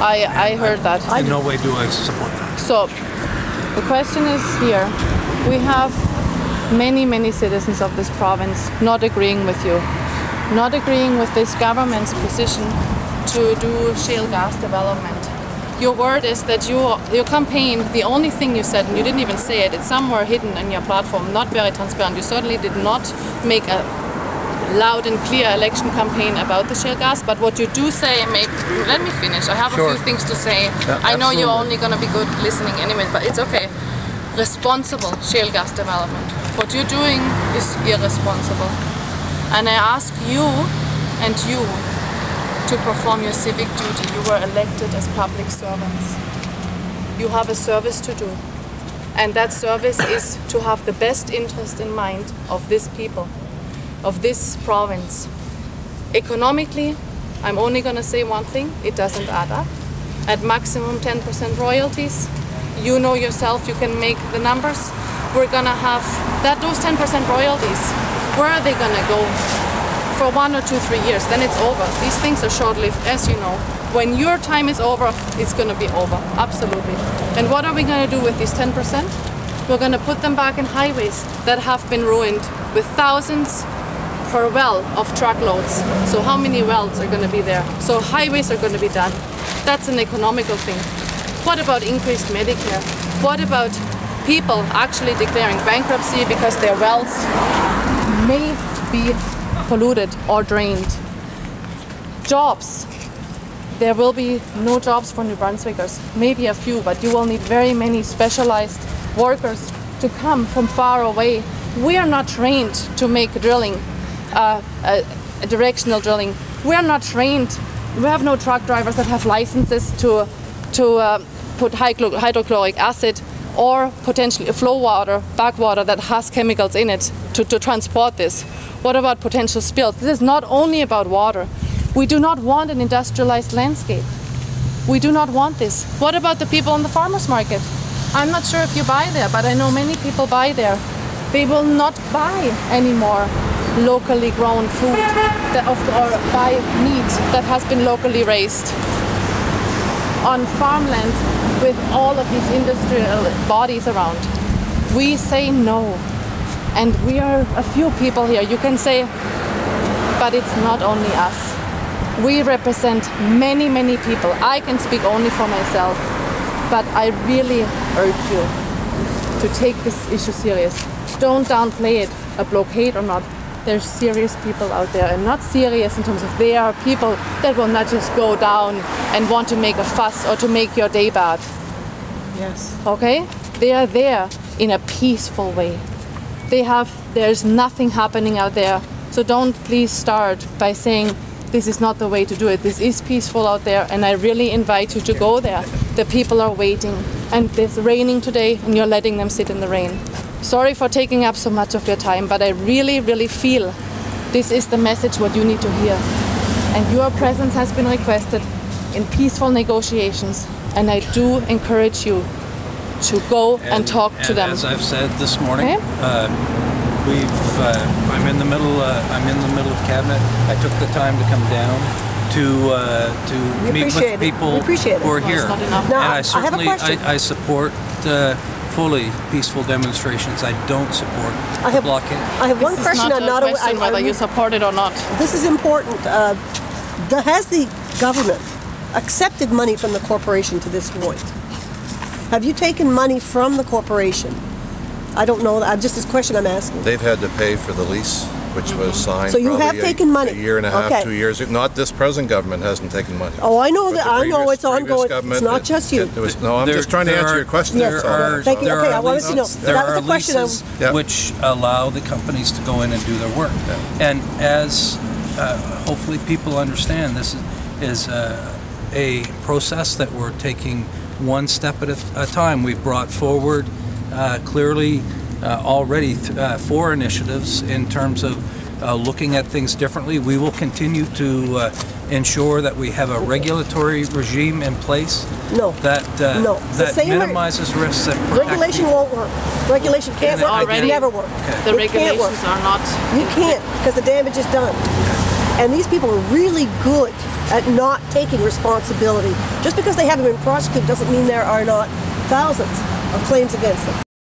I heard that. In no way do I support that. So, the question is here. We have many citizens of this province not agreeing with you, not agreeing with this government's position to do shale gas development. Your word is that your campaign, the only thing you said, and you didn't even say it, it's somewhere hidden in your platform, not very transparent. You certainly did not make a loud and clear election campaign about the shale gas, but what you do say, let me finish. I have a few things to say. Yeah, I know you're only going to be good listening anyway, but it's okay. Responsible shale gas development. What you're doing is irresponsible. And I ask you and you to perform your civic duty. You were elected as public servants. You have a service to do. And that service is to have the best interest in mind of this people, of this province. Economically, I'm only going to say one thing, it doesn't add up. At maximum 10% royalties, you know yourself, you can make the numbers. We're going to have those 10% royalties. Where are they going to go? For 1 or 2, 3 years, then it's over. These things are short-lived, as you know. When your time is over, it's going to be over, absolutely. And what are we going to do with these 10%? We're going to put them back in highways that have been ruined with thousands per well of truckloads. So how many wells are going to be there? So highways are going to be done. That's an economical thing. What about increased Medicare? What about people actually declaring bankruptcy because their wells may be polluted or drained? Jobs. There will be no jobs for New Brunswickers. Maybe a few, but you will need very many specialized workers to come from far away. We are not trained to make drilling, directional drilling. We are not trained. We have no truck drivers that have licenses to put hydrochloric acid or potentially flow water, backwater that has chemicals in it to transport this. What about potential spills? This is not only about water. We do not want an industrialized landscape. We do not want this. What about the people in the farmers market? I'm not sure if you buy there, but I know many people buy there. They will not buy anymore locally grown food or buy meat that has been locally raised on farmland with all of these industrial bodies around. We say no. And we are a few people here. You can say, but it's not only us. We represent many people. I can speak only for myself, but I really urge you to take this issue serious. Don't downplay it, a blockade or not. There's serious people out there, and not serious in terms of they are people that will not just go down and want to make a fuss or to make your day bad. Yes. Okay? They are there in a peaceful way. There's nothing happening out there. So don't please start by saying this is not the way to do it. This is peaceful out there, and I really invite you to go there. The people are waiting, and it's raining today, and you're letting them sit in the rain. Sorry for taking up so much of your time, but I really feel this is the message what you need to hear. And your presence has been requested in peaceful negotiations, and I do encourage you to go and talk to them. As I've said this morning, I'm in the middle of cabinet. I took the time to come down to meet with people who are here. And I certainly I support fully peaceful demonstrations. I don't support the blockade. I have one question. I'm not aware whether you support it or not. This is important. Has the government accepted money from the corporation to this point? Have you taken money from the corporation? I don't know. Just this question I'm asking. They've had to pay for the lease, which was signed. So you have taken money. A year and a half, 2 years. Not this present government hasn't taken money. Oh, I know that. I know it's ongoing. It's not just you. No, I'm just trying to answer your question. Yes. Thank you. Okay, I wanted to know. There are leases which allow the companies to go in and do their work. And as hopefully people understand, this is a process that we're taking one step at a time. We've brought forward clearly already 4 initiatives in terms of looking at things differently. We will continue to ensure that we have a regulatory regime in place that minimizes risks and protects regulation won't work. Regulation can't work. It can never work. The regulations are not. You can't, because the damage is done. And these people are really good at not taking responsibility. Just because they haven't been prosecuted doesn't mean there are not thousands of claims against them.